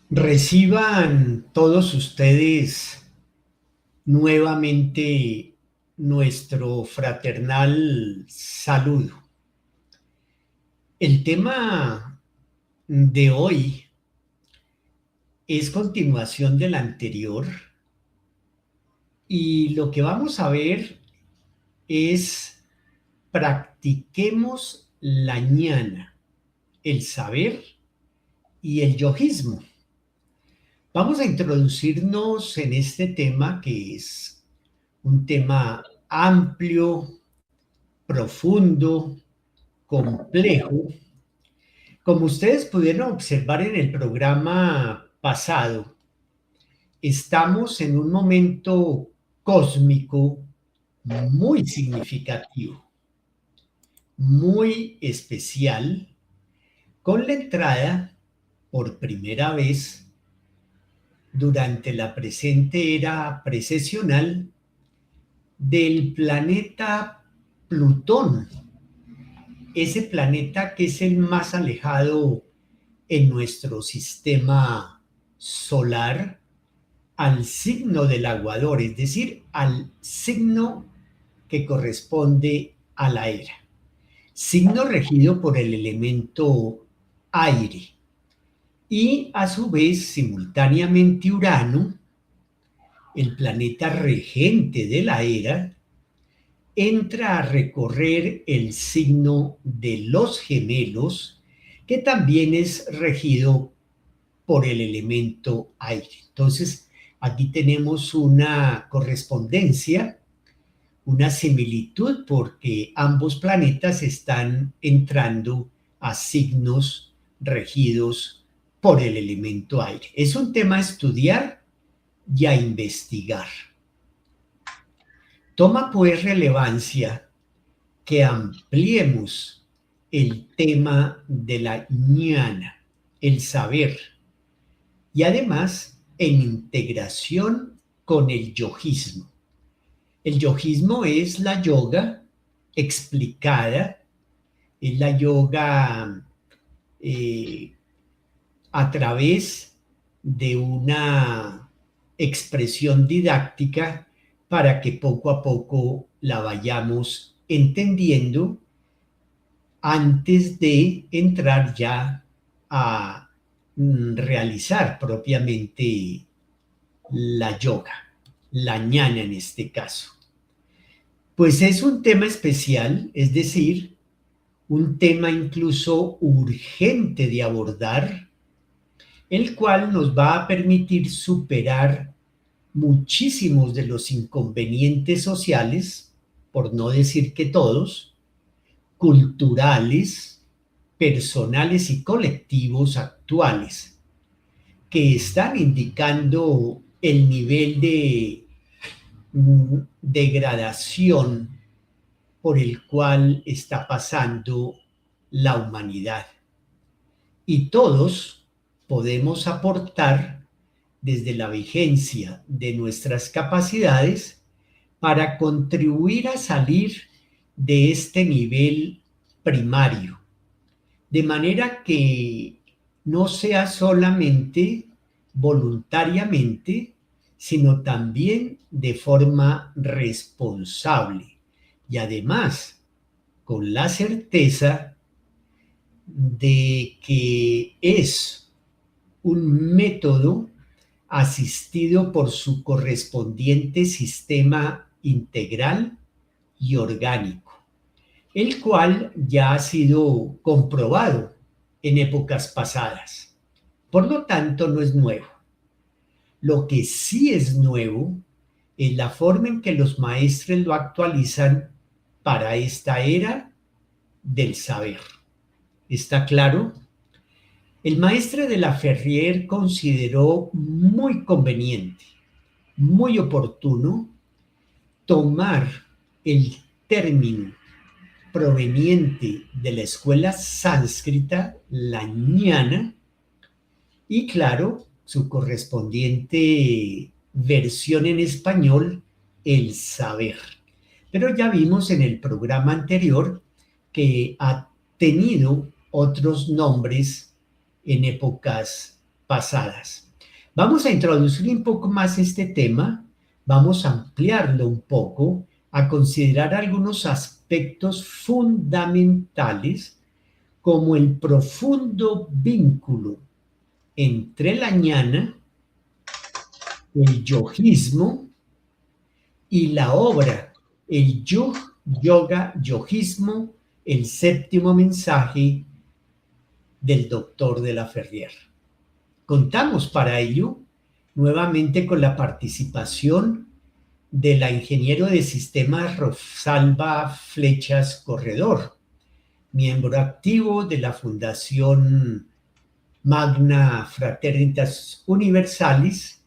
Reciban todos ustedes nuevamente nuestro fraternal saludo. El tema de hoy es continuación del anterior y lo que vamos a ver es practiquemos la ñana, el saber y el yojismo. Vamos a introducirnos en este tema que es un tema amplio, profundo, complejo. Como ustedes pudieron observar en el programa pasado, estamos en un momento cósmico muy significativo, muy especial, con la entrada por primera vez durante la presente era precesional del planeta Plutón, ese planeta que es el más alejado en nuestro sistema solar al signo del aguador, es decir, al signo que corresponde a la era, signo regido por el elemento aire. Y a su vez, simultáneamente, Urano, el planeta regente de la era, entra a recorrer el signo de los gemelos, que también es regido por el elemento aire. Entonces, aquí tenemos una correspondencia, una similitud, porque ambos planetas están entrando a signos regidos por el elemento aire. Es un tema a estudiar y a investigar. Toma pues relevancia que ampliemos el tema de la ñana, el saber, y además en integración con el yojismo. El yojismo es la yoga explicada, es la yoga eh, a través de una expresión didáctica para que poco a poco la vayamos entendiendo antes de entrar ya a realizar propiamente la yoga, la ñana en este caso. Pues es un tema especial, es decir, un tema incluso urgente de abordar, el cual nos va a permitir superar muchísimos de los inconvenientes sociales, por no decir que todos, culturales, personales y colectivos actuales, que están indicando el nivel de degradación por el cual está pasando la humanidad. Y todos podemos aportar desde la vigencia de nuestras capacidades para contribuir a salir de este nivel primario, de manera que no sea solamente voluntariamente, sino también de forma responsable y además con la certeza de que es un método asistido por su correspondiente sistema integral y orgánico, el cual ya ha sido comprobado en épocas pasadas. Por lo tanto, no es nuevo. Lo que sí es nuevo es la forma en que los maestres lo actualizan para esta era del saber. ¿Está claro? El maestre de la Ferrier consideró muy conveniente, muy oportuno, tomar el término proveniente de la escuela sánscrita, la ñana, y claro, su correspondiente versión en español, el saber. Pero ya vimos en el programa anterior que ha tenido otros nombres en épocas pasadas. Vamos a introducir un poco más este tema, vamos a ampliarlo un poco, a considerar algunos aspectos fundamentales como el profundo vínculo entre la ñana, el yojismo y la obra, el Yoga Yojismo, el séptimo mensaje del doctor de la Ferrier. Contamos para ello nuevamente con la participación de la ingeniero de sistemas Rosalba Flechas Corredor, miembro activo de la Fundación Magna Fraternitas Universalis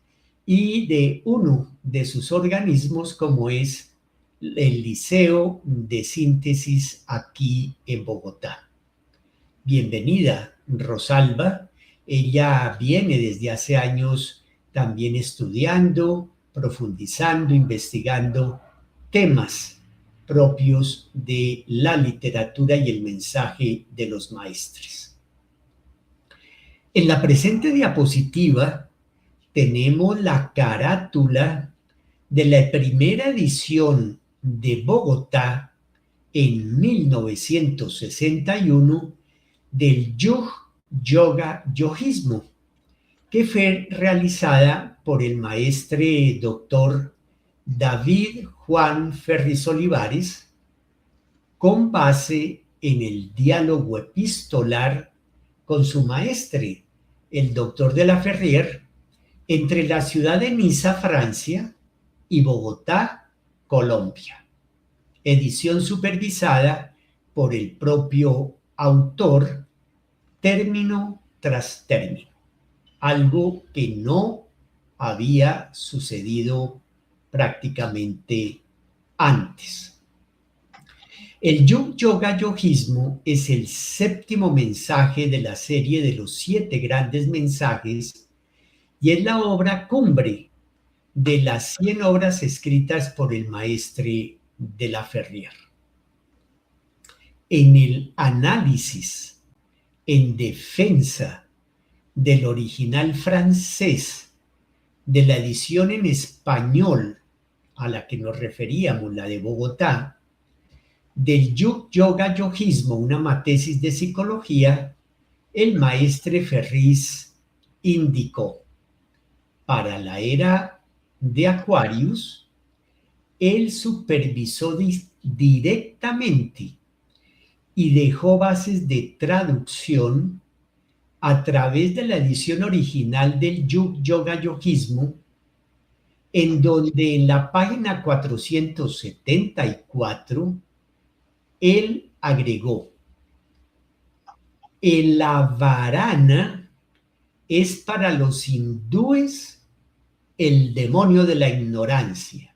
y de uno de sus organismos como es el Liceo de Síntesis aquí en Bogotá. Bienvenida, Rosalba. Ella viene desde hace años también estudiando, profundizando, investigando temas propios de la literatura y el mensaje de los maestres. En la presente diapositiva tenemos la carátula de la primera edición de Bogotá en 1961 del Yoga Yojismo, que fue realizada por el maestre doctor David Juan Ferriz Olivares con base en el diálogo epistolar con su maestre, el doctor de la Ferrier, entre la ciudad de Niza, Francia, y Bogotá, Colombia. Edición supervisada por el propio autor, término tras término, algo que no había sucedido prácticamente antes. El Yoga Yojismo es el séptimo mensaje de la serie de los 7 grandes mensajes y es la obra cumbre de las 100 obras escritas por el maestre de la Ferrier. En el análisis, en defensa del original francés de la edición en español a la que nos referíamos, la de Bogotá, del Yoga Yojismo, una matesis de psicología, el maestre Ferriz indicó: para la era de Aquarius, él supervisó directamente y dejó bases de traducción a través de la edición original del Yoga Yojismo, en donde en la página 474 él agregó: el avarana es para los hindúes el demonio de la ignorancia,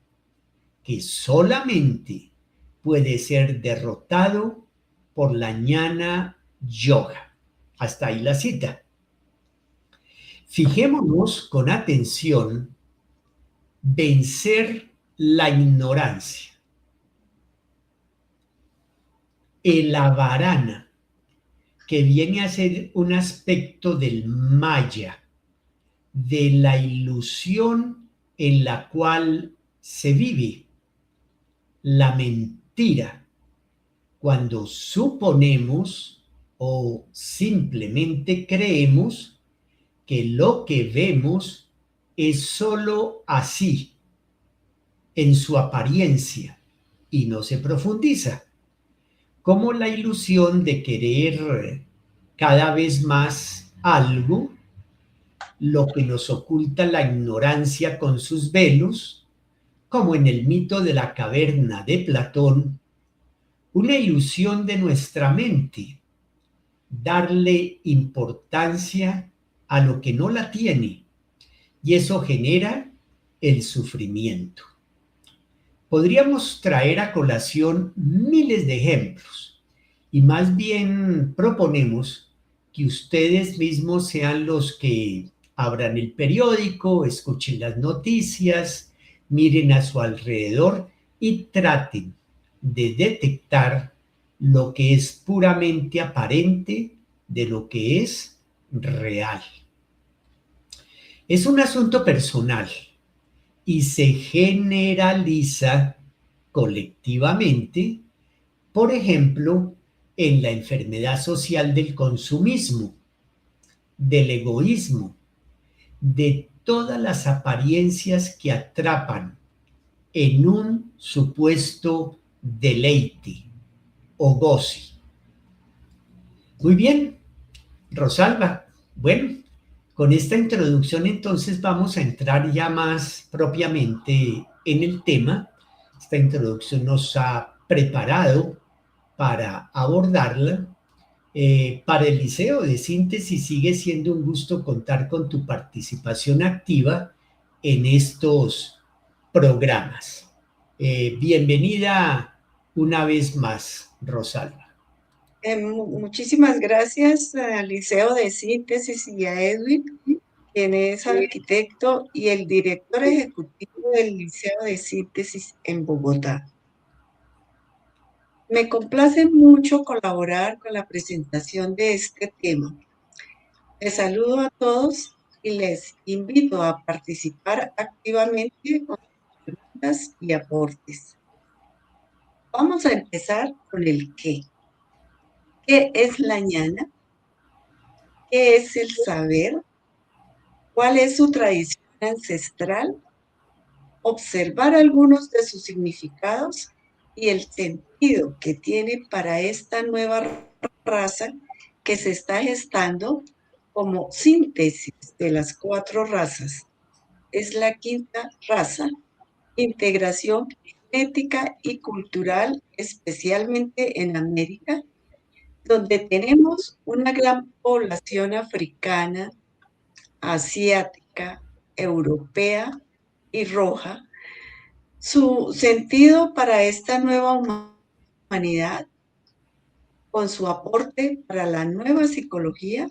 que solamente puede ser derrotado por la ñana yoga. Hasta ahí la cita. Fijémonos con atención: vencer la ignorancia. El avarana, que viene a ser un aspecto del maya, de la ilusión en la cual se vive, la mentira, cuando suponemos o simplemente creemos que lo que vemos es solo así, en su apariencia, y no se profundiza, como la ilusión de querer cada vez más algo, lo que nos oculta la ignorancia con sus velos, como en el mito de la caverna de Platón, una ilusión de nuestra mente, darle importancia a lo que no la tiene, y eso genera el sufrimiento. Podríamos traer a colación miles de ejemplos, y más bien proponemos que ustedes mismos sean los que abran el periódico, escuchen las noticias, miren a su alrededor y traten de detectar lo que es puramente aparente de lo que es real. Es un asunto personal y se generaliza colectivamente, por ejemplo, en la enfermedad social del consumismo, del egoísmo, de todas las apariencias que atrapan en un supuesto deleite o goce. Muy bien, Rosalba. Bueno, con esta introducción entonces vamos a entrar ya más propiamente en el tema. Esta introducción nos ha preparado para abordarla. Para el Liceo de Síntesis sigue siendo un gusto contar con tu participación activa en estos programas. Bienvenida una vez más, Rosalba. Muchísimas gracias al Liceo de Síntesis y a Edwin, quien es arquitecto y el director ejecutivo del Liceo de Síntesis en Bogotá. Me complace mucho colaborar con la presentación de este tema. Les saludo a todos y les invito a participar activamente con preguntas y aportes. Vamos a empezar con el qué. ¿Qué es la ñana? ¿Qué es el saber? ¿Cuál es su tradición ancestral? Observar algunos de sus significados y el sentido que tiene para esta nueva raza que se está gestando como síntesis de las 4 razas. Es la 5ª raza, integración genética y cultural, especialmente en América, donde tenemos una gran población africana, asiática, europea y roja. Su sentido para esta nueva humanidad, con su aporte para la nueva psicología,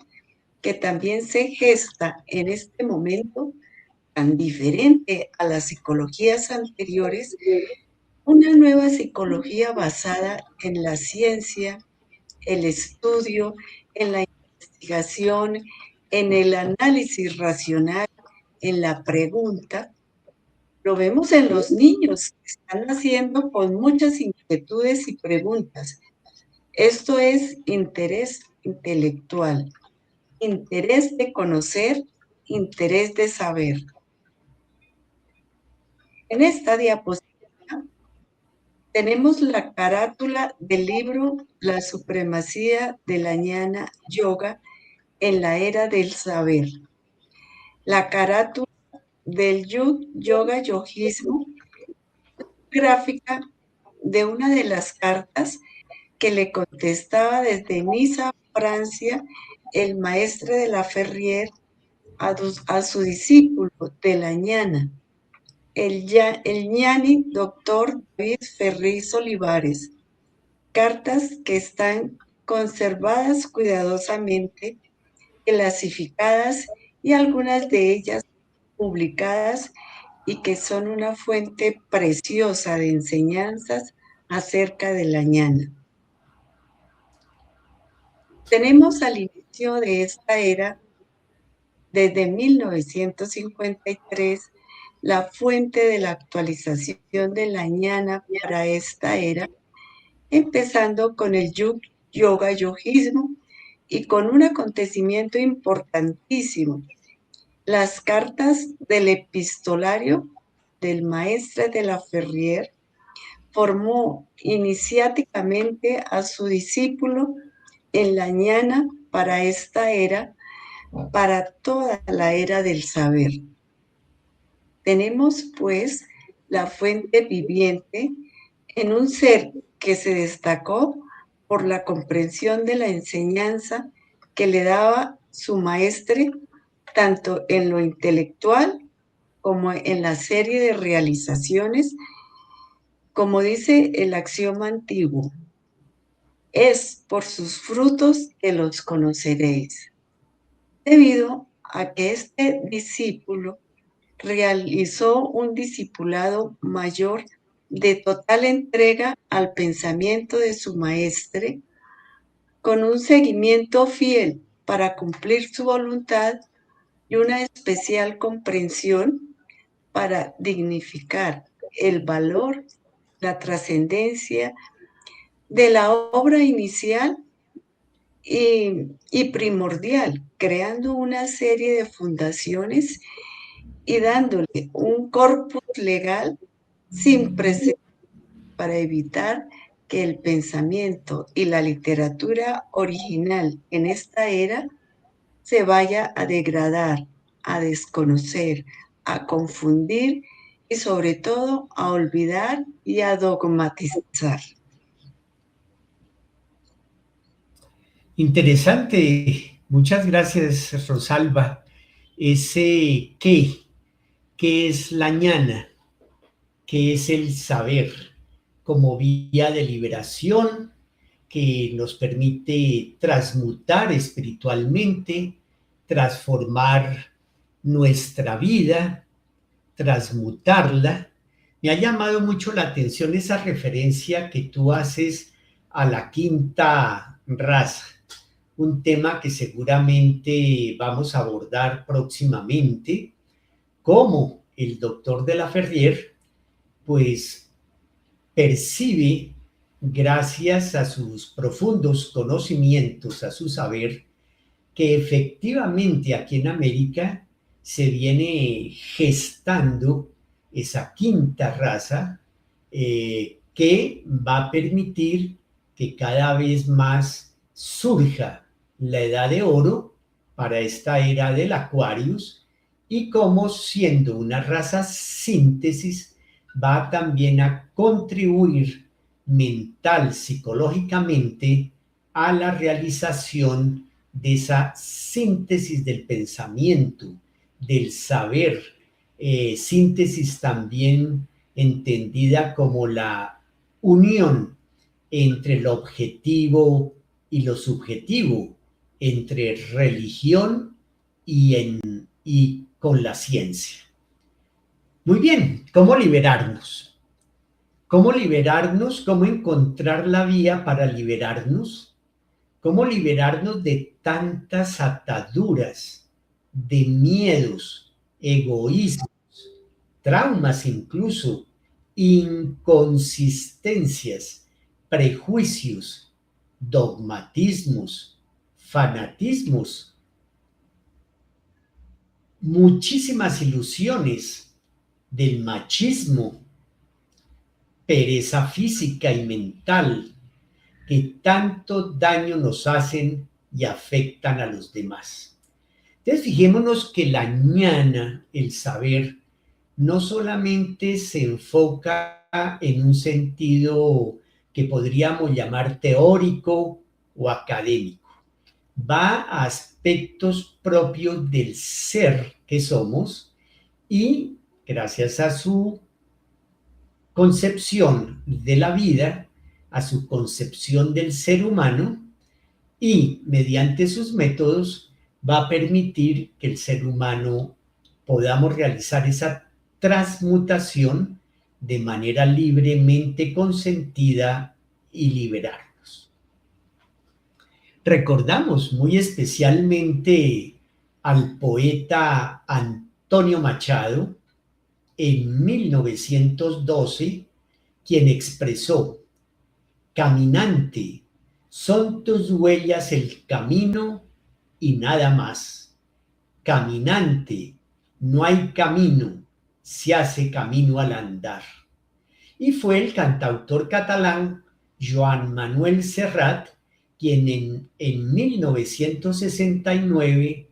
que también se gesta en este momento tan diferente a las psicologías anteriores, una nueva psicología basada en la ciencia, el estudio, en la investigación, en el análisis racional, en la pregunta. Lo vemos en los niños que están naciendo con muchas inquietudes y preguntas. Esto es interés intelectual, interés de conocer, interés de saber. En esta diapositiva tenemos la carátula del libro La supremacía de la ñana yoga en la era del saber. La carátula del yoga yogismo, gráfica de una de las cartas que le contestaba desde Niza, Francia, el maestre de la Ferrier a su discípulo de la ñana, el ñani doctor David Ferriz Olivares. Cartas que están conservadas cuidadosamente, clasificadas y algunas de ellas publicadas y que son una fuente preciosa de enseñanzas acerca de la ñana. Tenemos al inicio de esta era, desde 1953, la fuente de la actualización de la ñana para esta era, empezando con el yoga yogismo y con un acontecimiento importantísimo, las cartas del epistolario del maestre de la Ferrier. Formó iniciáticamente a su discípulo en la ñana para esta era, para toda la era del saber. Tenemos, pues, la fuente viviente en un ser que se destacó por la comprensión de la enseñanza que le daba su maestre, tanto en lo intelectual como en la serie de realizaciones, como dice el axioma antiguo: es por sus frutos que los conoceréis. Debido a que este discípulo realizó un discipulado mayor de total entrega al pensamiento de su maestre, con un seguimiento fiel para cumplir su voluntad, y una especial comprensión para dignificar el valor, la trascendencia de la obra inicial y primordial, creando una serie de fundaciones y dándole un corpus legal sin precedentes para evitar que el pensamiento y la literatura original en esta era se vaya a degradar, a desconocer, a confundir y sobre todo a olvidar y a dogmatizar. Interesante. Muchas gracias, Rosalba. Ese ¿qué es la ñana? ¿Qué es el saber como vía de liberación que nos permite transmutar espiritualmente, transformar nuestra vida, transmutarla? Me ha llamado mucho la atención esa referencia que tú haces a la quinta raza, un tema que seguramente vamos a abordar próximamente, cómo el doctor de la Ferrier pues percibe, gracias a sus profundos conocimientos, a su saber, que efectivamente aquí en América se viene gestando esa quinta raza que va a permitir que cada vez más surja la edad de oro para esta era del Aquarius y como siendo una raza síntesis va también a contribuir mental, psicológicamente a la realización de esa síntesis del pensamiento, del saber, síntesis también entendida como la unión entre lo objetivo y lo subjetivo, entre religión y con la ciencia. Muy bien, ¿cómo liberarnos? ¿Cómo liberarnos? ¿Cómo encontrar la vía para liberarnos? ¿Cómo liberarnos de tantas ataduras, de miedos, egoísmos, traumas incluso, inconsistencias, prejuicios, dogmatismos, fanatismos, muchísimas ilusiones del machismo, pereza física y mental que tanto daño nos hacen y afectan a los demás? Entonces, fijémonos que la ñana, el saber, no solamente se enfoca en un sentido que podríamos llamar teórico o académico, va a aspectos propios del ser que somos y gracias a su concepción de la vida, a su concepción del ser humano y mediante sus métodos va a permitir que el ser humano podamos realizar esa transmutación de manera libremente consentida y liberarnos. Recordamos muy especialmente al poeta Antonio Machado en 1912, quien expresó: caminante, son tus huellas el camino y nada más. Caminante, no hay camino, se hace camino al andar. Y fue el cantautor catalán Joan Manuel Serrat quien en 1969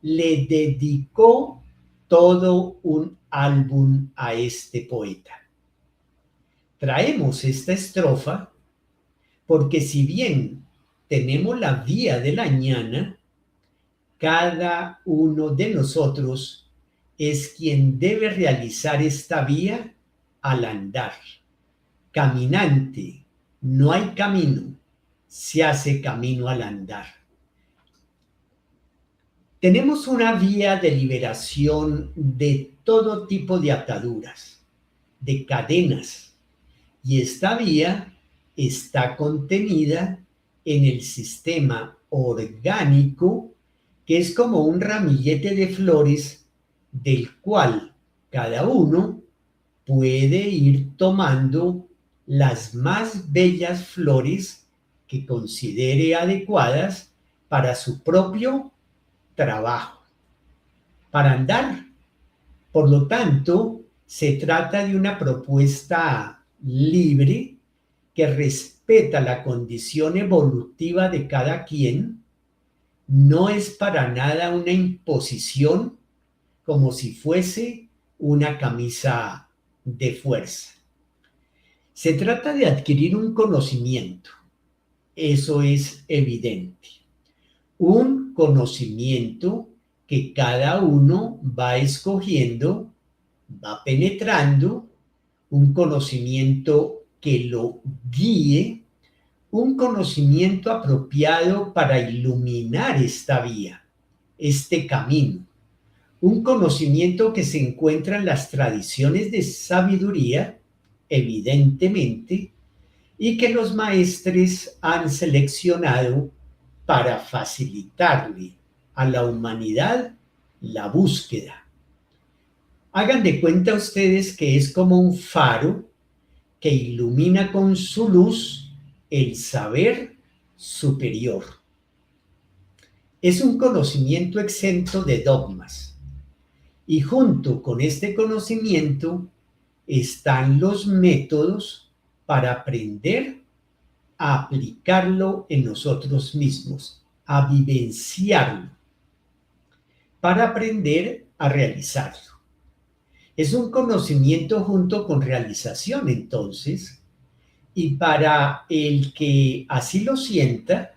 le dedicó todo un álbum a este poeta. Traemos esta estrofa porque si bien tenemos la vía de la ñana, cada uno de nosotros es quien debe realizar esta vía al andar. Caminante, no hay camino, se hace camino al andar. Tenemos una vía de liberación de todo tipo de ataduras, de cadenas, y esta vía está contenida en el sistema orgánico que es como un ramillete de flores del cual cada uno puede ir tomando las más bellas flores que considere adecuadas para su propio trabajo, para andar. Por lo tanto, se trata de una propuesta libre que respeta la condición evolutiva de cada quien. No es para nada una imposición como si fuese una camisa de fuerza. Se trata de adquirir un conocimiento, eso es evidente. Un conocimiento que cada uno va escogiendo, va penetrando, un conocimiento que lo guíe, un conocimiento apropiado para iluminar esta vía, este camino, un conocimiento que se encuentra en las tradiciones de sabiduría, evidentemente, y que los maestres han seleccionado para facilitarle a la humanidad la búsqueda. Hagan de cuenta ustedes que es como un faro que ilumina con su luz el saber superior. Es un conocimiento exento de dogmas. Y junto con este conocimiento están los métodos para aprender a aplicarlo en nosotros mismos, a vivenciarlo, para aprender a realizarlo. Es un conocimiento junto con realización, entonces, y para el que así lo sienta,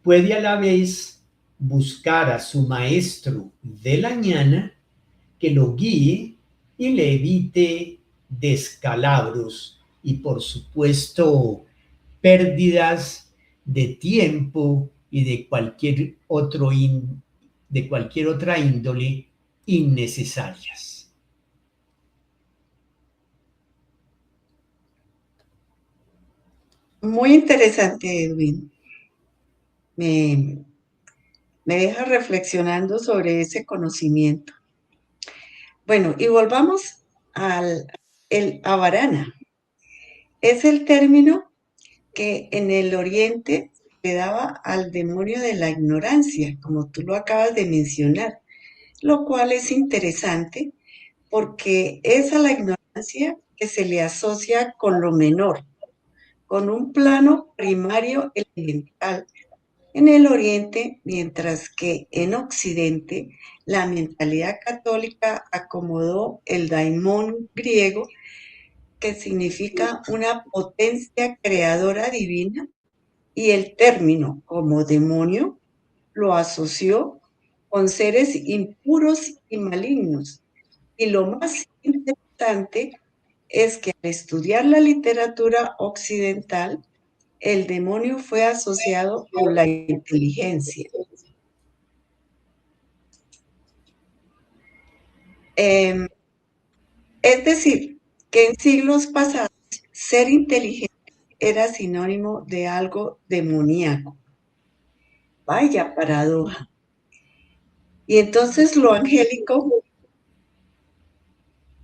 puede a la vez buscar a su maestro de la mañana que lo guíe y le evite descalabros y, por supuesto, pérdidas de tiempo y de cualquier otra índole innecesarias. Muy interesante, Edwin. Me, me deja reflexionando sobre ese conocimiento. Bueno, y volvamos al el avarana. Es el término que en el Oriente le daba al demonio de la ignorancia, como tú lo acabas de mencionar, lo cual es interesante porque es a la ignorancia que se le asocia con lo menor, con un plano primario elemental en el Oriente, mientras que en Occidente la mentalidad católica acomodó el daimón griego, que significa una potencia creadora divina, y el término como demonio lo asoció con seres impuros y malignos. Y lo más interesante es que al estudiar la literatura occidental, el demonio fue asociado con la inteligencia. Es decir, que en siglos pasados ser inteligente era sinónimo de algo demoníaco. Vaya paradoja. Y entonces lo angélico,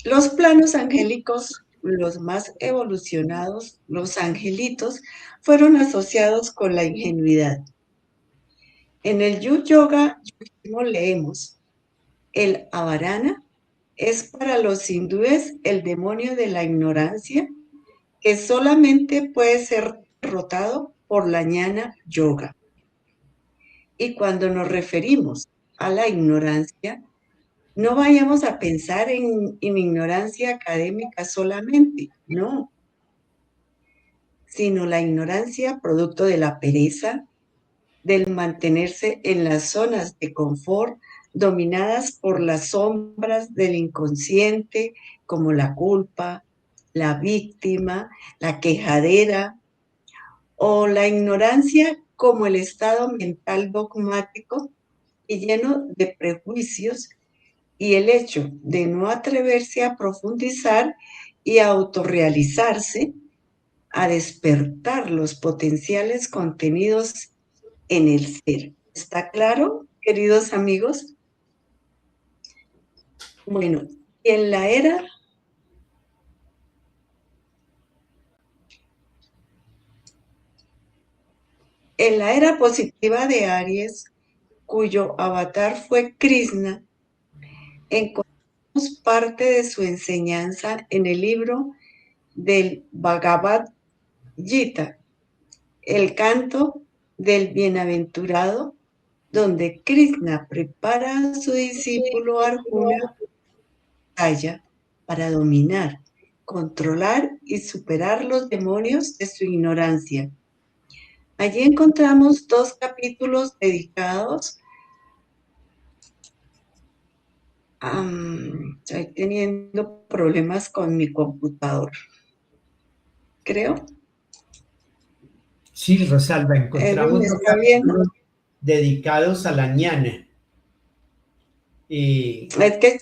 los planos angélicos, los más evolucionados, los angelitos, fueron asociados con la ingenuidad. En el Yoga leemos, el avarana es para los hindúes el demonio de la ignorancia que solamente puede ser derrotado por la jnana yoga. Y cuando nos referimos a la ignorancia, no vayamos a pensar en ignorancia académica solamente, no, sino la ignorancia producto de la pereza, del mantenerse en las zonas de confort dominadas por las sombras del inconsciente, como la culpa, la víctima, la quejadera, o la ignorancia como el estado mental dogmático y lleno de prejuicios, y el hecho de no atreverse a profundizar y a autorrealizarse, a despertar los potenciales contenidos en el ser. ¿Está claro? queridos amigos. Bueno, en la era positiva de Aries, cuyo avatar fue Krishna, encontramos parte de su enseñanza en el libro del Bhagavad Gita, el canto del bienaventurado, donde Krishna prepara a su discípulo Arjuna para dominar, controlar y superar los demonios de su ignorancia. Allí encontramos 2 capítulos dedicados estoy teniendo problemas con mi computador, creo. Sí, Rosalba, encontramos ¿me dos está viendo? capítulos dedicados a la ñana. Es que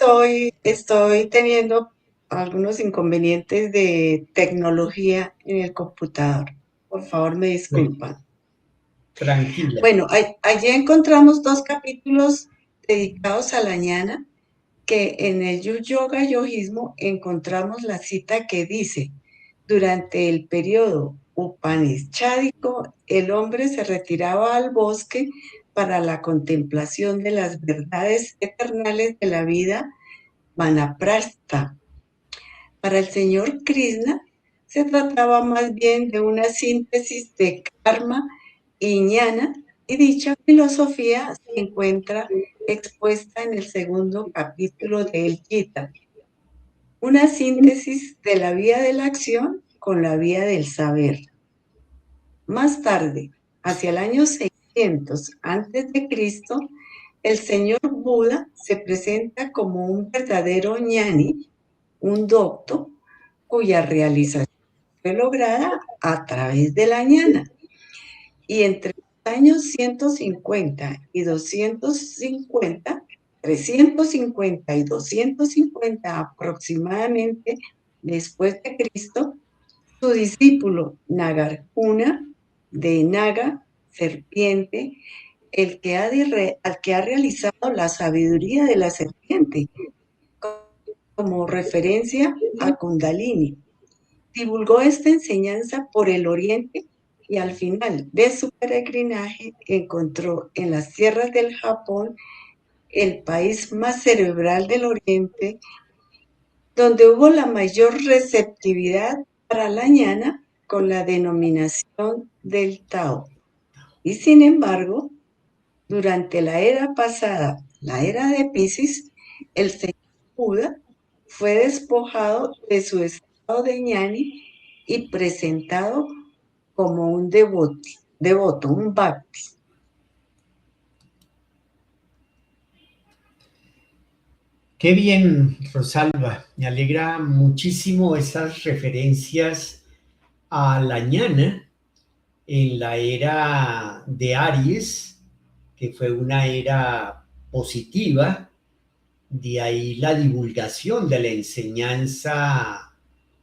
estoy teniendo algunos inconvenientes de tecnología en el computador. Por favor, me disculpan. Tranquila. Bueno, allí encontramos 2 capítulos dedicados a la ñana, que en el yoga yogismo encontramos la cita que dice: durante el periodo upanishádico, el hombre se retiraba al bosque para la contemplación de las verdades eternales de la vida vanaprastha. Para el señor Krishna, se trataba más bien de una síntesis de karma y ñana, y dicha filosofía se encuentra expuesta en el segundo capítulo del Gita. Una síntesis de la vía de la acción con la vía del saber. Más tarde, hacia el año 600 a.C., el señor Buda se presenta como un verdadero ñani, un docto, cuya realización fue lograda a través de la ñana. Y entre los años 150 y 250, 350 y 250 aproximadamente después de Cristo, su discípulo Nagarjuna, de Naga, serpiente, al que ha realizado la sabiduría de la serpiente, como referencia a Kundalini. Divulgó esta enseñanza por el oriente y al final de su peregrinaje encontró en las tierras del Japón, el país más cerebral del oriente, donde hubo la mayor receptividad para la ñana con la denominación del Tao. Y sin embargo, durante la era pasada, la era de Piscis, el señor Buda fue despojado de su estado de ñani y presentado como un devoto, un bhakti. Qué bien, Rosalba. Me alegra muchísimo esas referencias a la ñana en la era de Aries, que fue una era positiva. De ahí la divulgación de la enseñanza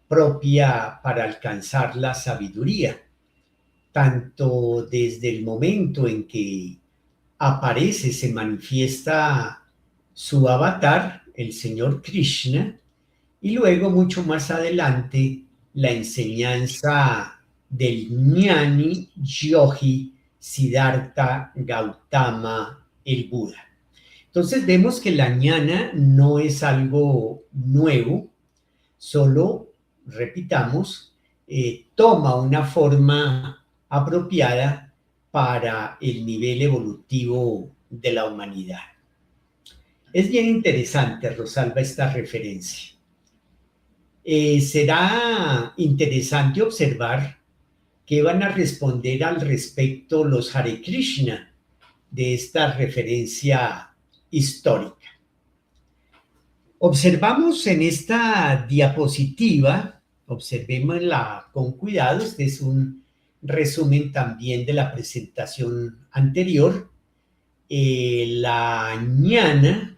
propia para alcanzar la sabiduría, tanto desde el momento en que aparece, se manifiesta su avatar, el señor Krishna, y luego mucho más adelante la enseñanza del Jnani Yogi Siddhartha Gautama, el Buda. Entonces vemos que la ñana no es algo nuevo, solo, repitamos, toma una forma apropiada para el nivel evolutivo de la humanidad. Es bien interesante, Rosalba, esta referencia. Será interesante observar qué van a responder al respecto los Hare Krishna de esta referencia histórica. Observamos en esta diapositiva, observémosla con cuidado, este es un resumen también de la presentación anterior. La ñana,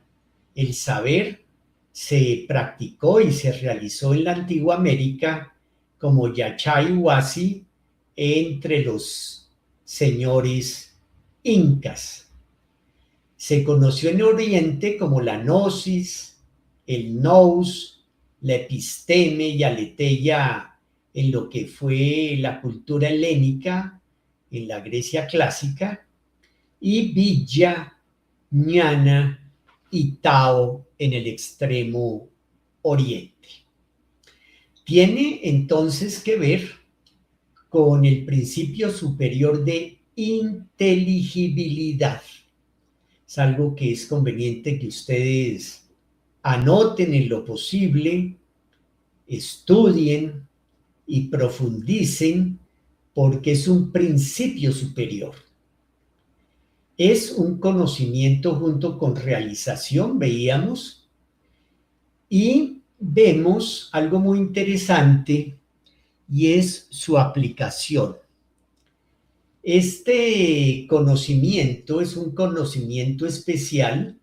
el saber, se practicó y se realizó en la antigua América como Yachay Huasi entre los señores incas. Se conoció en Oriente como la gnosis, el nous, la episteme y aletheia en lo que fue la cultura helénica en la Grecia clásica, y vidya, jnana y tao en el extremo oriente. Tiene entonces que ver con el principio superior de inteligibilidad. Es algo que es conveniente que ustedes anoten en lo posible, estudien y profundicen, porque es un principio superior. Es un conocimiento junto con realización, veíamos, y vemos algo muy interesante, y es su aplicación. Este conocimiento es un conocimiento especial,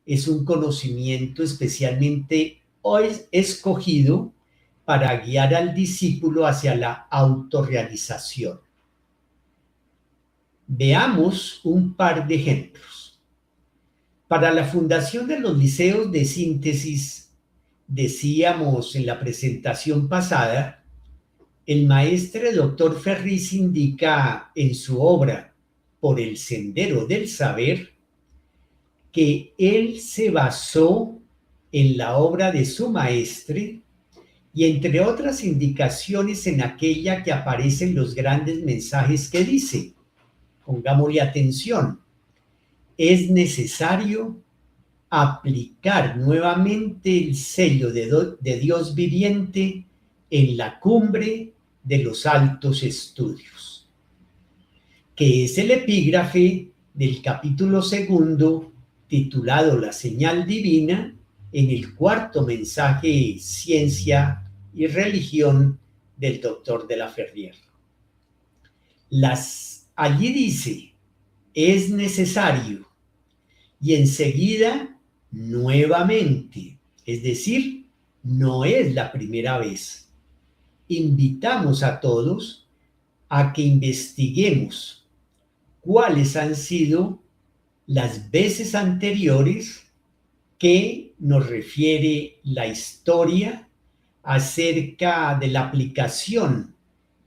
es un conocimiento especialmente escogido para guiar al discípulo hacia la autorrealización. Veamos un par de ejemplos. Para la fundación de los liceos de síntesis, decíamos en la presentación pasada, el maestre doctor Ferriz indica en su obra Por el sendero del saber que él se basó en la obra de su maestre y entre otras indicaciones en aquella que aparecen los grandes mensajes que dice, pongámosle atención, es necesario aplicar nuevamente el sello de Dios viviente en la cumbre de los altos estudios, que es el epígrafe del capítulo 2 titulado La señal divina, en el cuarto mensaje Ciencia y Religión del doctor de la Ferrier. Allí dice, es necesario, y enseguida nuevamente, es decir, no es la primera vez. Invitamos a todos a que investiguemos cuáles han sido las veces anteriores que nos refiere la historia acerca de la aplicación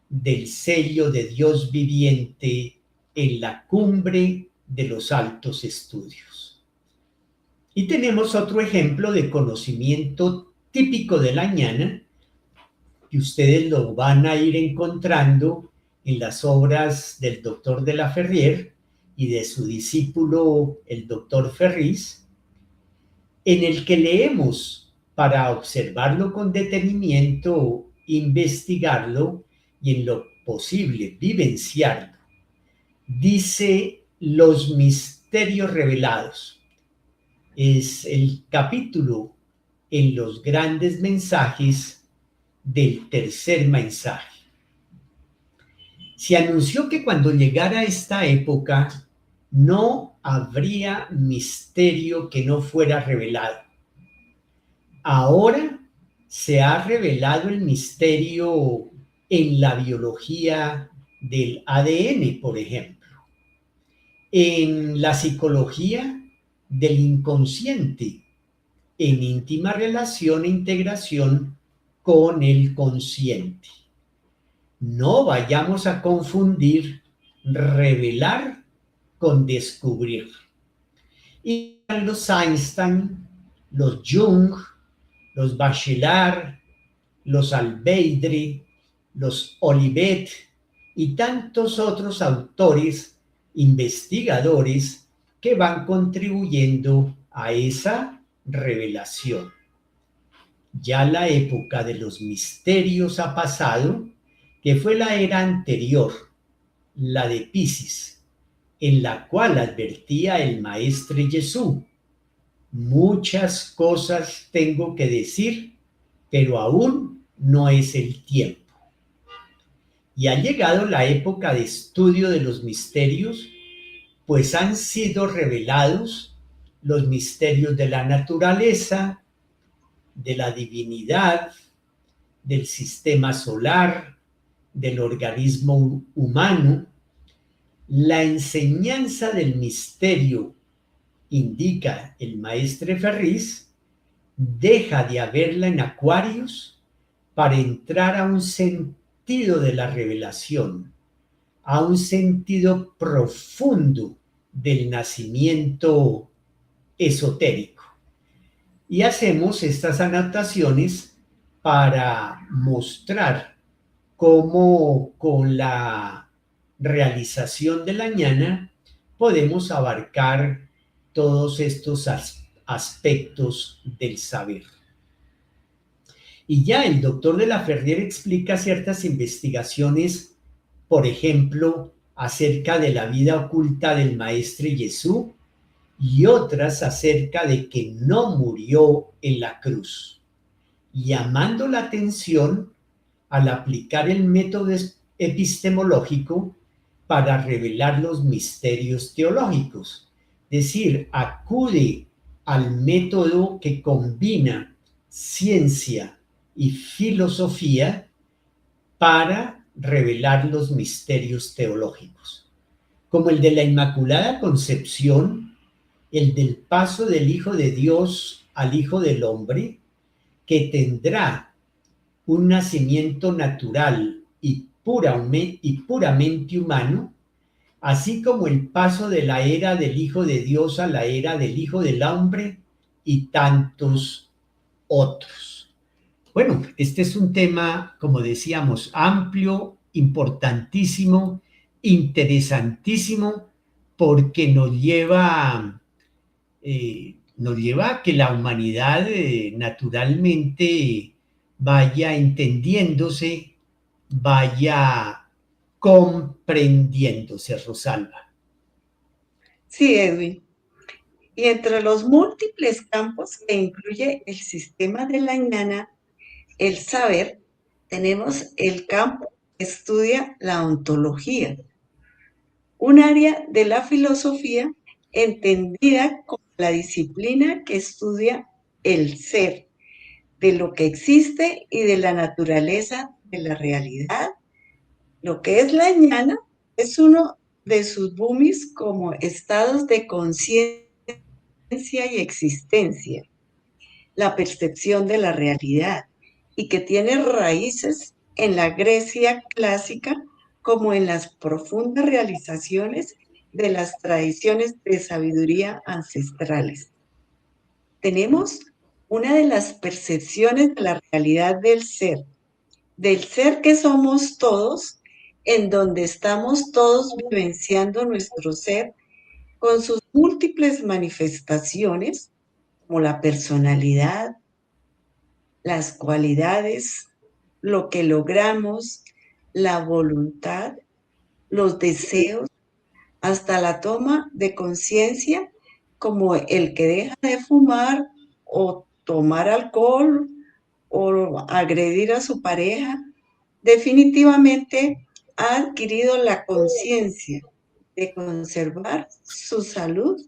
del sello de Dios viviente en la cumbre de los altos estudios. Y tenemos otro ejemplo de conocimiento típico de la ñana, que ustedes lo van a ir encontrando en las obras del doctor de la Ferrier y de su discípulo, el doctor Ferriz, en el que leemos para observarlo con detenimiento, investigarlo y en lo posible vivenciarlo. Dice los misterios revelados. Es el capítulo en los grandes mensajes del tercer mensaje. Se anunció que cuando llegara esta época no habría misterio que no fuera revelado. Ahora se ha revelado el misterio en la biología del ADN, por ejemplo, en la psicología del inconsciente, en íntima relación e integración con el consciente. No vayamos a confundir revelar con descubrir. Y los Einstein, los Jung, los Bachelard, los Albeidre, los Olivet y tantos otros autores, investigadores que van contribuyendo a esa revelación. Ya la época de los misterios ha pasado, que fue la era anterior, la de Piscis, en la cual advertía el maestre Jesús: muchas cosas tengo que decir, pero aún no es el tiempo. Y ha llegado la época de estudio de los misterios, pues han sido revelados los misterios de la naturaleza, de la divinidad, del sistema solar, del organismo humano. La enseñanza del misterio indica el maestre Ferriz, deja de haberla en Aquarius para entrar a un sentido de la revelación, a un sentido profundo del nacimiento esotérico. Y hacemos estas anotaciones para mostrar cómo con la realización de la ñana podemos abarcar todos estos aspectos del saber. Y ya el doctor de la Ferrier explica ciertas investigaciones, por ejemplo, acerca de la vida oculta del maestre Jesús y otras acerca de que no murió en la cruz, llamando la atención al aplicar el método epistemológico para revelar los misterios teológicos. Es decir, acude al método que combina ciencia y filosofía para revelar los misterios teológicos, como el de la Inmaculada Concepción, el del paso del Hijo de Dios al Hijo del Hombre, que tendrá un nacimiento natural y puramente humano, así como el paso de la era del Hijo de Dios a la era del Hijo del Hombre y tantos otros. Bueno, este es un tema, como decíamos, amplio, importantísimo, interesantísimo, porque nos lleva a que la humanidad naturalmente vaya entendiéndose, vaya comprendiéndose, Rosalba. Sí, Edwin. Y entre los múltiples campos que incluye el sistema de la ñana, el saber, tenemos el campo que estudia la ontología, un área de la filosofía entendida como la disciplina que estudia el ser, de lo que existe y de la naturaleza de la realidad. Lo que es la ñana es uno de sus bumis como estados de conciencia y existencia, la percepción de la realidad, y que tiene raíces en la Grecia clásica como en las profundas realizaciones de las tradiciones de sabiduría ancestrales. Tenemos una de las percepciones de la realidad del ser que somos todos, en donde estamos todos vivenciando nuestro ser con sus múltiples manifestaciones, como la personalidad, las cualidades, lo que logramos, la voluntad, los deseos, hasta la toma de conciencia, como el que deja de fumar o tomar alcohol o agredir a su pareja, definitivamente ha adquirido la conciencia de conservar su salud,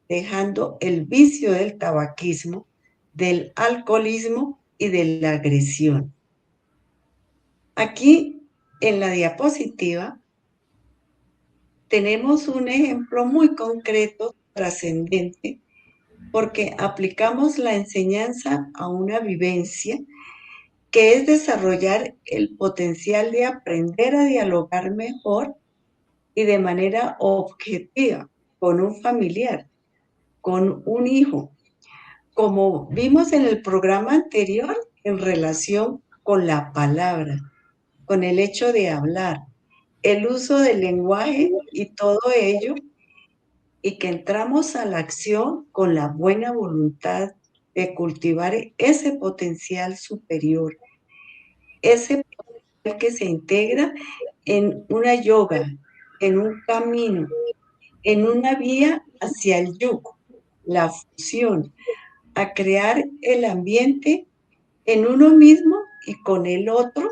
dejando el vicio del tabaquismo, del alcoholismo y de la agresión. Aquí en la diapositiva tenemos un ejemplo muy concreto, trascendente, porque aplicamos la enseñanza a una vivencia que es desarrollar el potencial de aprender a dialogar mejor y de manera objetiva con un familiar, con un hijo, como vimos en el programa anterior en relación con la palabra, con el hecho de hablar, el uso del lenguaje y todo ello, y que entramos a la acción con la buena voluntad de cultivar ese potencial superior, ese potencial que se integra en una yoga, en un camino, en una vía hacia el yugo, la fusión, a crear el ambiente en uno mismo y con el otro,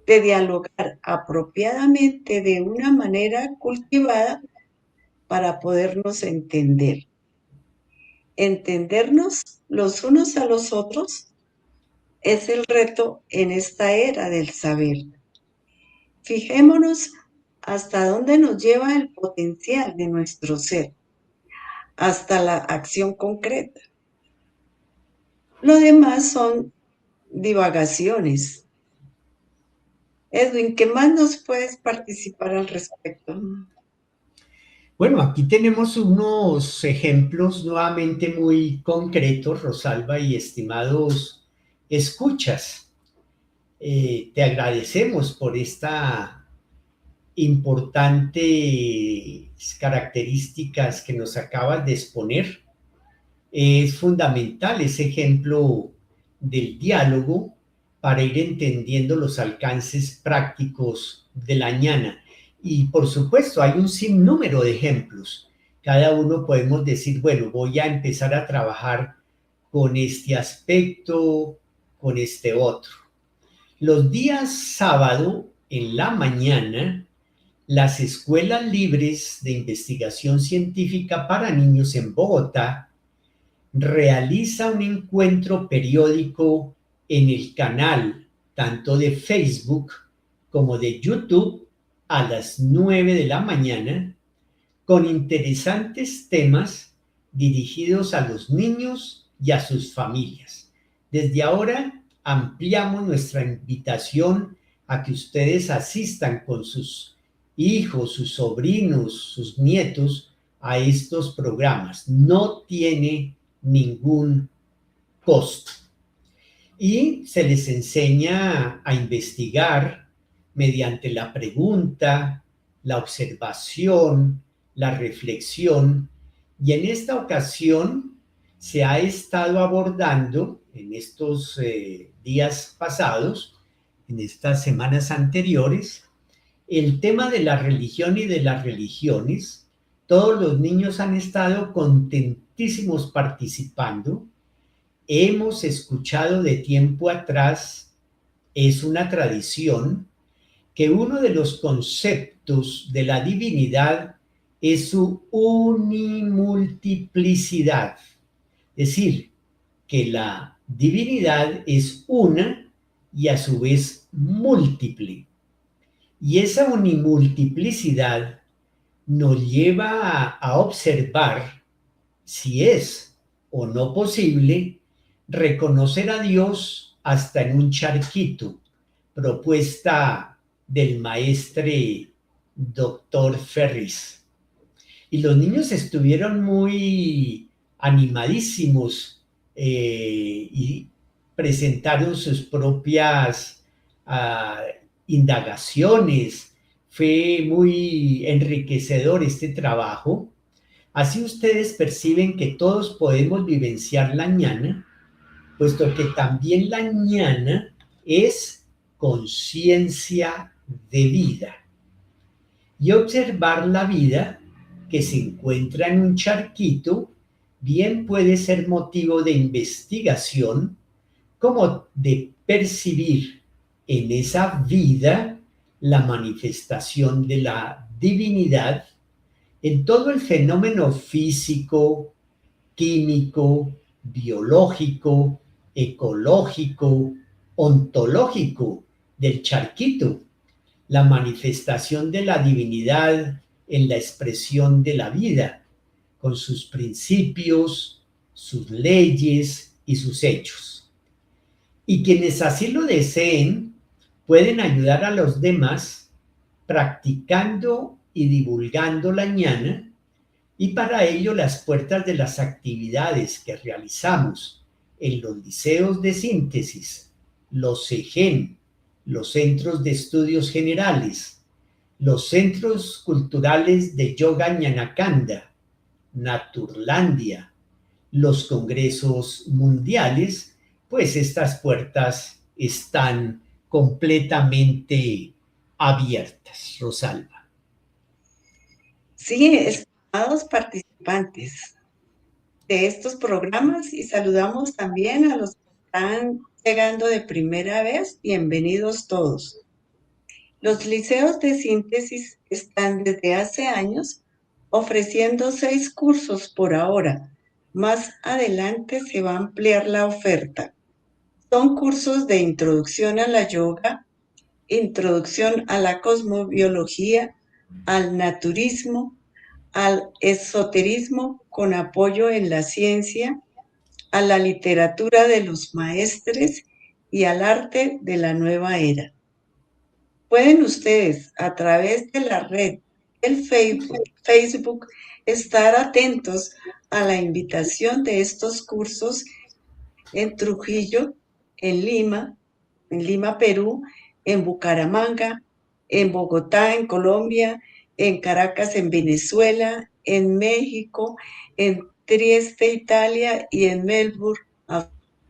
de dialogar apropiadamente de una manera cultivada para podernos entender. Entendernos los unos a los otros es el reto en esta era del saber. Fijémonos hasta dónde nos lleva el potencial de nuestro ser, hasta la acción concreta. Lo demás son divagaciones. Edwin, ¿qué más nos puedes participar al respecto? Bueno, aquí tenemos unos ejemplos nuevamente muy concretos, Rosalba y estimados escuchas. Te agradecemos por esta importantes características que nos acabas de exponer. Es fundamental ese ejemplo del diálogo para ir entendiendo los alcances prácticos de la ñana. Y por supuesto, hay un sinnúmero de ejemplos. Cada uno podemos decir, bueno, voy a empezar a trabajar con este aspecto, con este otro. Los días sábado en la mañana, las escuelas libres de investigación científica para niños en Bogotá realiza un encuentro periódico en el canal tanto de Facebook como de YouTube a las 9 de la mañana con interesantes temas dirigidos a los niños y a sus familias. Desde ahora ampliamos nuestra invitación a que ustedes asistan con sus hijos, sus sobrinos, sus nietos a estos programas. No tiene ningún costo. Y se les enseña a investigar mediante la pregunta, la observación, la reflexión. Y en esta ocasión se ha estado abordando en estos días pasados, en estas semanas anteriores, el tema de la religión y de las religiones. Todos los niños han estado contentísimos participando. Hemos escuchado de tiempo atrás, es una tradición, que uno de los conceptos de la divinidad es su unimultiplicidad. Es decir, que la divinidad es una y a su vez múltiple. Y esa unimultiplicidad nos lleva a observar si es o no posible reconocer a Dios hasta en un charquito, propuesta del maestre doctor Ferris. Y los niños estuvieron muy animadísimos y presentaron sus propias indagaciones. Fue muy enriquecedor este trabajo. Así ustedes perciben que todos podemos vivenciar la ñana, puesto que también la ñana es conciencia de vida. Y observar la vida que se encuentra en un charquito bien puede ser motivo de investigación, como de percibir en esa vida la manifestación de la divinidad en todo el fenómeno físico, químico, biológico, ecológico, ontológico del charquito, la manifestación de la divinidad en la expresión de la vida, con sus principios, sus leyes y sus hechos. Y quienes así lo deseen pueden ayudar a los demás practicando y divulgando la ñana, y para ello las puertas de las actividades que realizamos en los liceos de síntesis, los CEGEN, los centros de estudios generales, los centros culturales de yoga ñanacanda, Naturlandia, los congresos mundiales, pues estas puertas están completamente abiertas, Rosalba. Sí, estimados participantes de estos programas, y saludamos también a los que están llegando de primera vez. Bienvenidos todos. Los liceos de síntesis están desde hace años ofreciendo 6 cursos por ahora. Más adelante se va a ampliar la oferta. Son cursos de introducción a la yoga, introducción a la cosmobiología, al naturismo, al esoterismo con apoyo en la ciencia, a la literatura de los maestres y al arte de la nueva era. Pueden ustedes, a través de la red del Facebook, estar atentos a la invitación de estos cursos en Trujillo, en Lima, Perú, en Bucaramanga, en Bogotá, en Colombia, en Caracas, en Venezuela, en México, en Trieste, Italia y en Melbourne,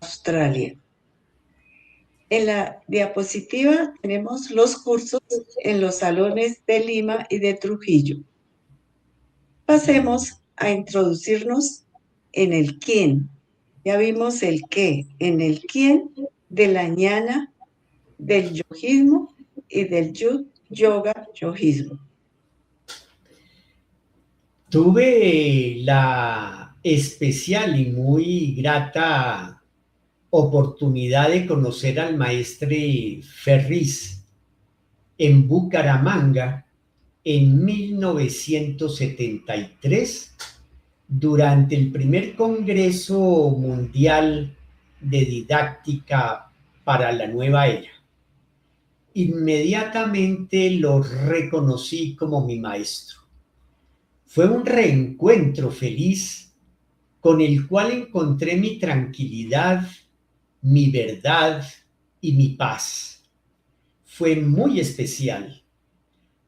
Australia. En la diapositiva tenemos los cursos en los salones de Lima y de Trujillo. Pasemos a introducirnos en el quién. Ya vimos el qué, en el quién de la ñana, del yojismo y del yoga yojismo. Tuve la especial y muy grata oportunidad de conocer al maestre Ferriz en Bucaramanga en 1973 durante el primer Congreso Mundial de Didáctica para la Nueva Era. Inmediatamente lo reconocí como mi maestro. Fue un reencuentro feliz con el cual encontré mi tranquilidad, mi verdad y mi paz. Fue muy especial.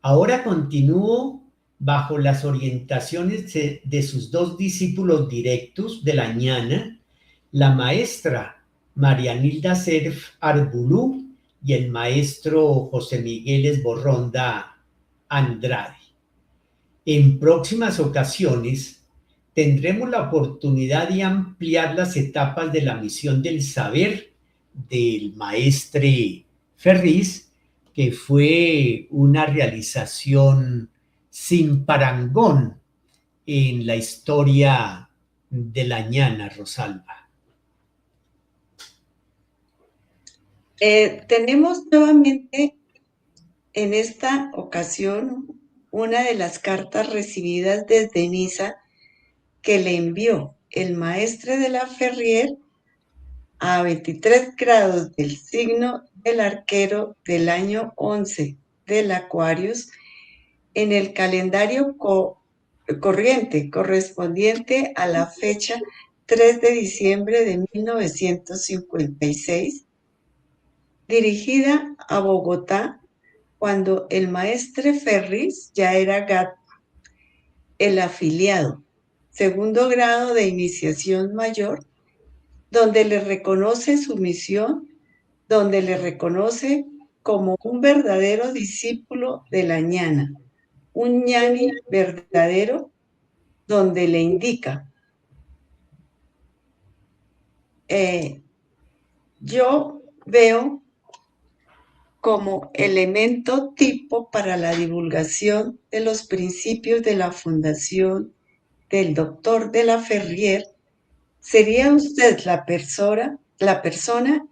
Ahora continúo bajo las orientaciones de sus dos discípulos directos de la ñana, la maestra Marianilda Serf Arbulú y el maestro José Miguel Esborronda Andrade. En próximas ocasiones tendremos la oportunidad de ampliar las etapas de la misión del saber del maestre Ferriz, que fue una realización sin parangón en la historia de la ñana, Rosalba. Tenemos nuevamente en esta ocasión una de las cartas recibidas desde Niza que le envió el maestre de la Ferrier a 23 grados del signo del arquero del año 11 del Aquarius en el calendario corriente correspondiente a la fecha 3 de diciembre de 1956, dirigida a Bogotá cuando el maestre Ferriz ya era el afiliado, segundo grado de iniciación mayor, donde le reconoce su misión, donde le reconoce como un verdadero discípulo de la ñana, un ñani verdadero, donde le indica, yo veo como elemento tipo para la divulgación de los principios de la fundación del doctor de la Ferrier, sería usted la persona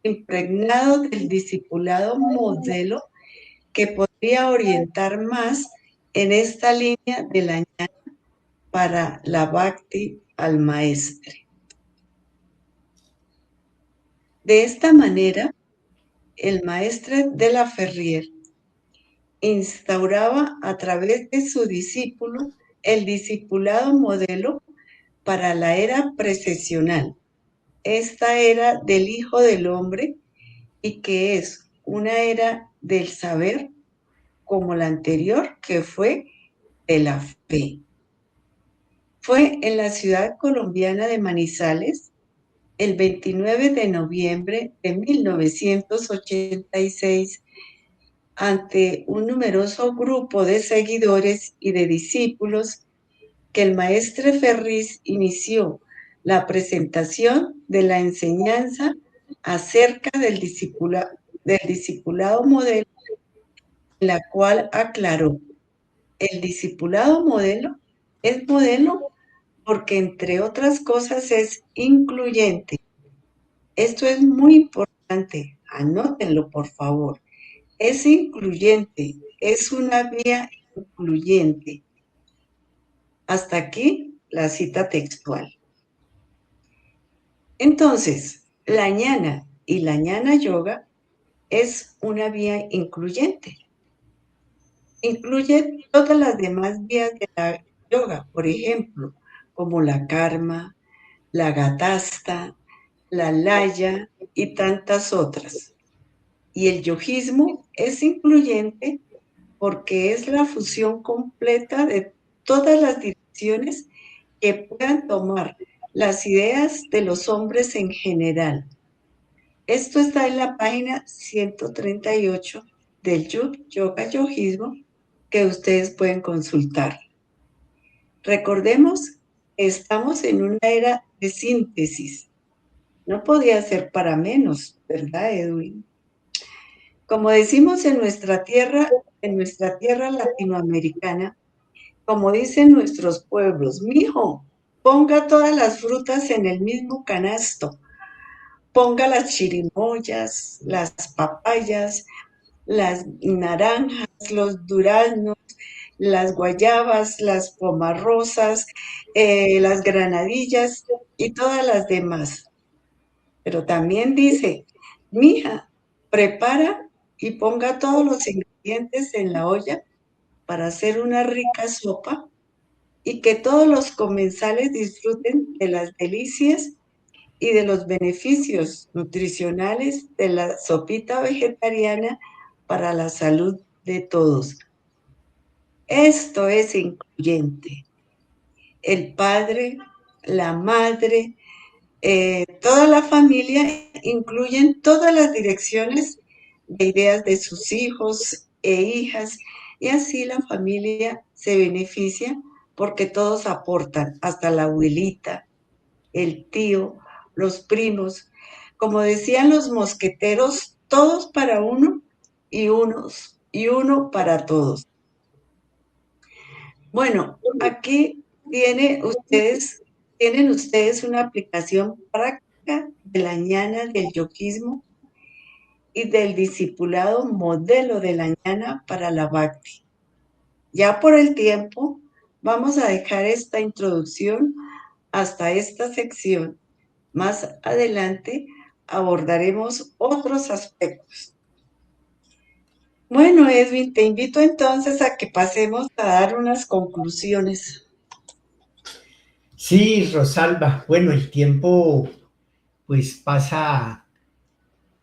impregnado del discipulado modelo que podría orientar más en esta línea de la ñana para la Bhakti al maestre. De esta manera, el maestre de la Ferrier instauraba a través de su discípulo el discipulado modelo para la era precesional, esta era del Hijo del Hombre, y que es una era del saber como la anterior, que fue de la fe. Fue en la ciudad colombiana de Manizales el 29 de noviembre de 1986, ante un numeroso grupo de seguidores y de discípulos, que el maestre Ferriz inició la presentación de la enseñanza acerca del discipulado modelo, en la cual aclaró: el discipulado modelo es modelo porque, entre otras cosas, es incluyente. Esto es muy importante, anótenlo por favor. Es incluyente, es una vía incluyente. Hasta aquí la cita textual. Entonces, la ñana y la ñana yoga es una vía incluyente. Incluye todas las demás vías de la yoga, por ejemplo, como la karma, la gatasta, la laya y tantas otras. Y el yogismo es incluyente porque es la fusión completa de todas las direcciones que puedan tomar las ideas de los hombres en general. Esto está en la página 138 del Yoga Yogismo que ustedes pueden consultar. Recordemos que estamos en una era de síntesis. No podía ser para menos, ¿verdad, Edwin? Como decimos en nuestra tierra latinoamericana, como dicen nuestros pueblos, mijo, ponga todas las frutas en el mismo canasto. Ponga las chirimoyas, las papayas, las naranjas, los duraznos, las guayabas, las pomarrosas, las granadillas y todas las demás. Pero también dice, mija, prepara y ponga todos los ingredientes en la olla para hacer una rica sopa y que todos los comensales disfruten de las delicias y de los beneficios nutricionales de la sopita vegetariana para la salud de todos. Esto es incluyente. El padre, la madre, toda la familia incluyen todas las direcciones de ideas de sus hijos e hijas y así la familia se beneficia porque todos aportan, hasta la abuelita, el tío, los primos. Como decían los mosqueteros, todos para uno y uno para todos. Bueno, aquí tienen ustedes una aplicación práctica de la ñana del yogismo y del discipulado modelo de la ñana para la bhakti. Ya por el tiempo, vamos a dejar esta introducción hasta esta sección. Más adelante abordaremos otros aspectos. Bueno, Edwin, te invito entonces a que pasemos a dar unas conclusiones. Sí, Rosalba, bueno, el tiempo pues pasa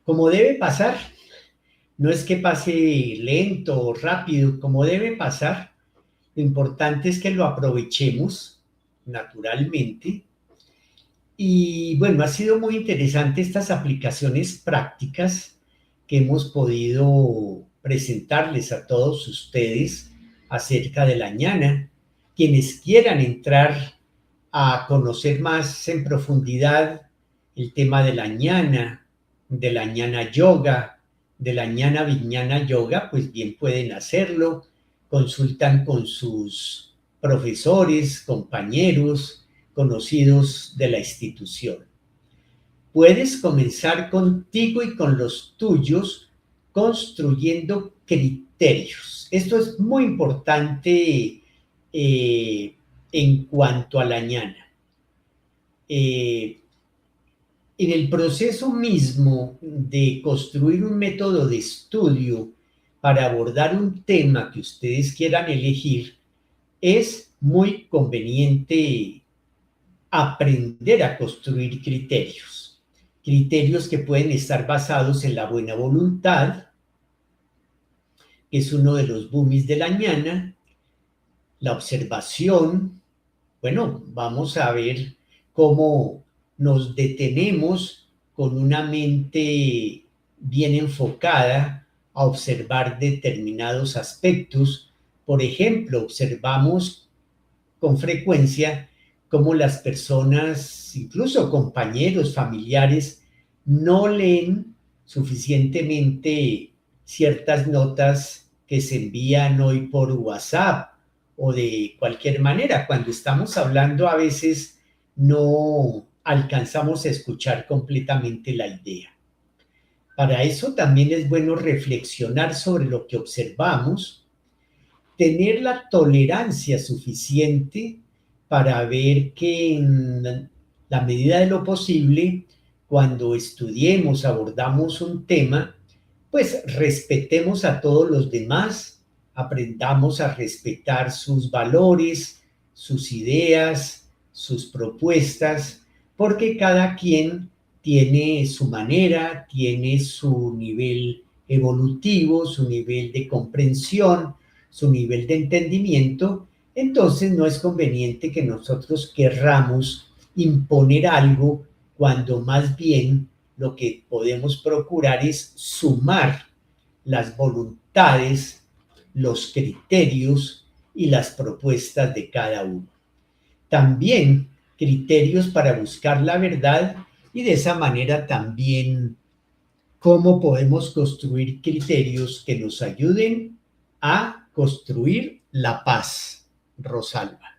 como debe pasar. No es que pase lento o rápido, como debe pasar. Lo importante es que lo aprovechemos naturalmente. Y bueno, ha sido muy interesante estas aplicaciones prácticas que hemos podido presentarles a todos ustedes acerca de la ñana. Quienes quieran entrar a conocer más en profundidad el tema de la ñana yoga, de la ñana vijnana yoga, pues bien pueden hacerlo. Consultan con sus profesores, compañeros, conocidos de la institución. Puedes comenzar contigo y con los tuyos construyendo criterios. Esto es muy importante en cuanto a la ñana. En el proceso mismo de construir un método de estudio para abordar un tema que ustedes quieran elegir, es muy conveniente aprender a construir criterios. Criterios que pueden estar basados en la buena voluntad, que es uno de los bumis de la ñana, la observación. Bueno, vamos a ver cómo nos detenemos con una mente bien enfocada a observar determinados aspectos. Por ejemplo, observamos con frecuencia cómo las personas, incluso compañeros, familiares, no leen suficientemente ciertas notas que se envían hoy por WhatsApp o de cualquier manera. Cuando estamos hablando a veces no alcanzamos a escuchar completamente la idea. Para eso también es bueno reflexionar sobre lo que observamos, tener la tolerancia suficiente para ver que en la medida de lo posible, cuando estudiemos, abordamos un tema, pues respetemos a todos los demás, aprendamos a respetar sus valores, sus ideas, sus propuestas, porque cada quien tiene su manera, tiene su nivel evolutivo, su nivel de comprensión, su nivel de entendimiento. Entonces no es conveniente que nosotros querramos imponer algo cuando más bien lo que podemos procurar es sumar las voluntades, los criterios y las propuestas de cada uno. También criterios para buscar la verdad y de esa manera también cómo podemos construir criterios que nos ayuden a construir la paz. Rosalba.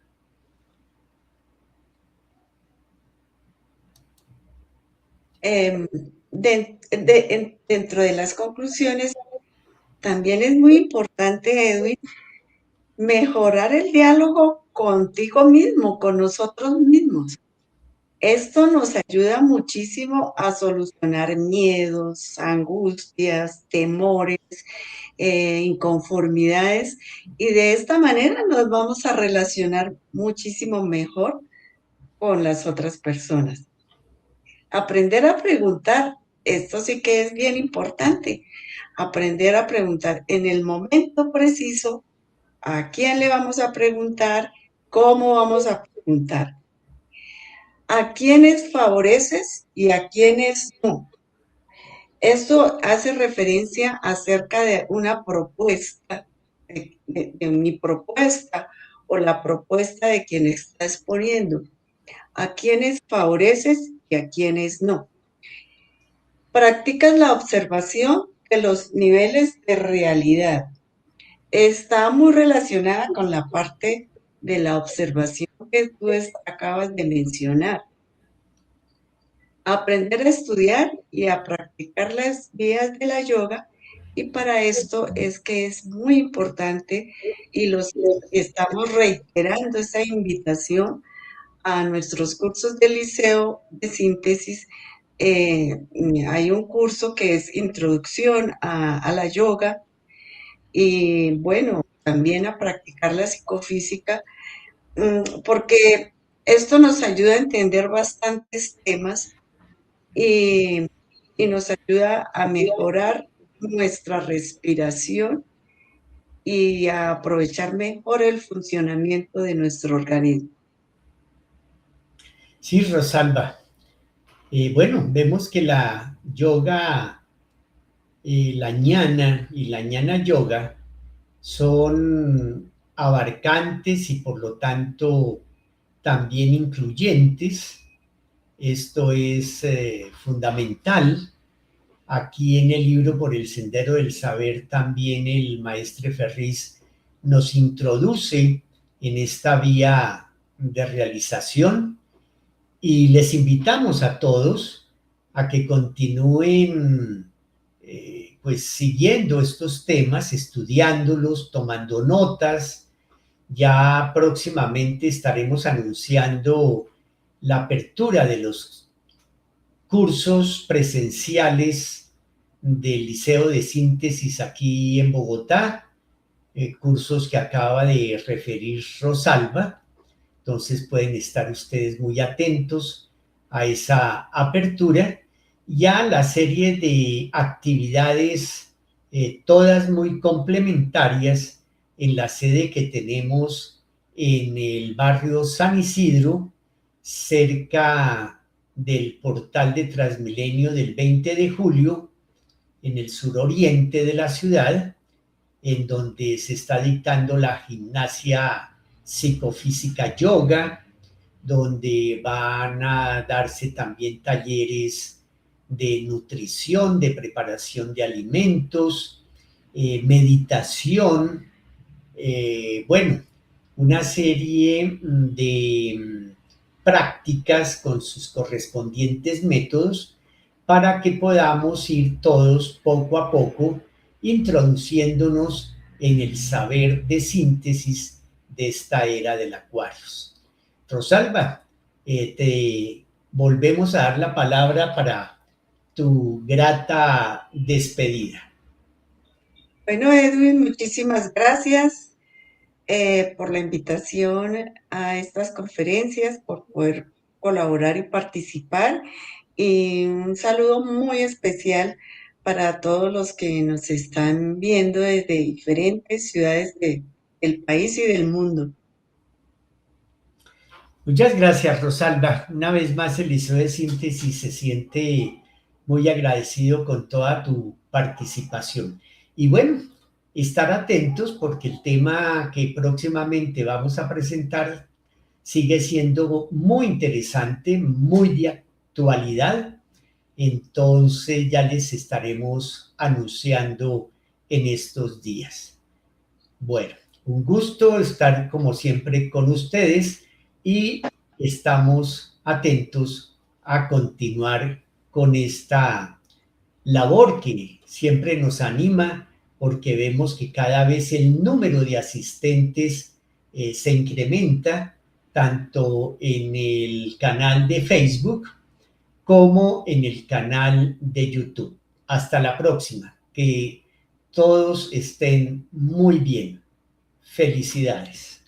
Dentro de las conclusiones, también es muy importante, Edwin, mejorar el diálogo contigo mismo, con nosotros mismos. Esto nos ayuda muchísimo a solucionar miedos, angustias, temores, inconformidades, y de esta manera nos vamos a relacionar muchísimo mejor con las otras personas. Aprender a preguntar, esto sí que es bien importante. Aprender a preguntar en el momento preciso a quién le vamos a preguntar, cómo vamos a preguntar, a quiénes favoreces y a quiénes no. Esto hace referencia acerca de una propuesta, de mi propuesta o la propuesta de quien está exponiendo, a quiénes favoreces y a quiénes no. Practicas la observación de los niveles de realidad. Está muy relacionada con la parte de la observación que tú acabas de mencionar. Aprender a estudiar y a practicar las vías de la yoga, y para esto es que es muy importante y los estamos reiterando esa invitación a nuestros cursos del liceo de síntesis. Hay un curso que es Introducción a la Yoga, y bueno, también a practicar la psicofísica, porque esto nos ayuda a entender bastantes temas y, y nos ayuda a mejorar nuestra respiración y a aprovechar mejor el funcionamiento de nuestro organismo. Sí, Rosalba. Bueno, vemos que la yoga, la ñana y la ñana yoga son abarcantes y por lo tanto también incluyentes. Esto es fundamental. Aquí en el libro Por el Sendero del Saber también el maestre Ferriz nos introduce en esta vía de realización y les invitamos a todos a que continúen pues siguiendo estos temas, estudiándolos, tomando notas. Ya próximamente estaremos anunciando la apertura de los cursos presenciales del Liceo de Síntesis aquí en Bogotá, cursos que acaba de referir Rosalba. Entonces pueden estar ustedes muy atentos a esa apertura y a la serie de actividades, todas muy complementarias, en la sede que tenemos en el barrio San Isidro, cerca del portal de Transmilenio del 20 de julio, en el suroriente de la ciudad, en donde se está dictando la gimnasia psicofísica yoga, donde van a darse también talleres de nutrición, de preparación de alimentos, meditación, bueno, una serie de prácticas con sus correspondientes métodos para que podamos ir todos poco a poco introduciéndonos en el saber de síntesis de esta era del Aquarius. Rosalba, te volvemos a dar la palabra para tu grata despedida. Bueno, Edwin, muchísimas gracias por la invitación a estas conferencias, por poder colaborar y participar. Y un saludo muy especial para todos los que nos están viendo desde diferentes ciudades del país y del mundo. Muchas gracias, Rosalba. Una vez más, el Liceo de Síntesis se siente muy agradecido con toda tu participación. Y bueno, estar atentos porque el tema que próximamente vamos a presentar sigue siendo muy interesante, muy de actualidad. Entonces ya les estaremos anunciando en estos días. Bueno, un gusto estar como siempre con ustedes y estamos atentos a continuar con esta labor que siempre nos anima porque vemos que cada vez el número de asistentes se incrementa tanto en el canal de Facebook como en el canal de YouTube. Hasta la próxima. Que todos estén muy bien. Felicidades.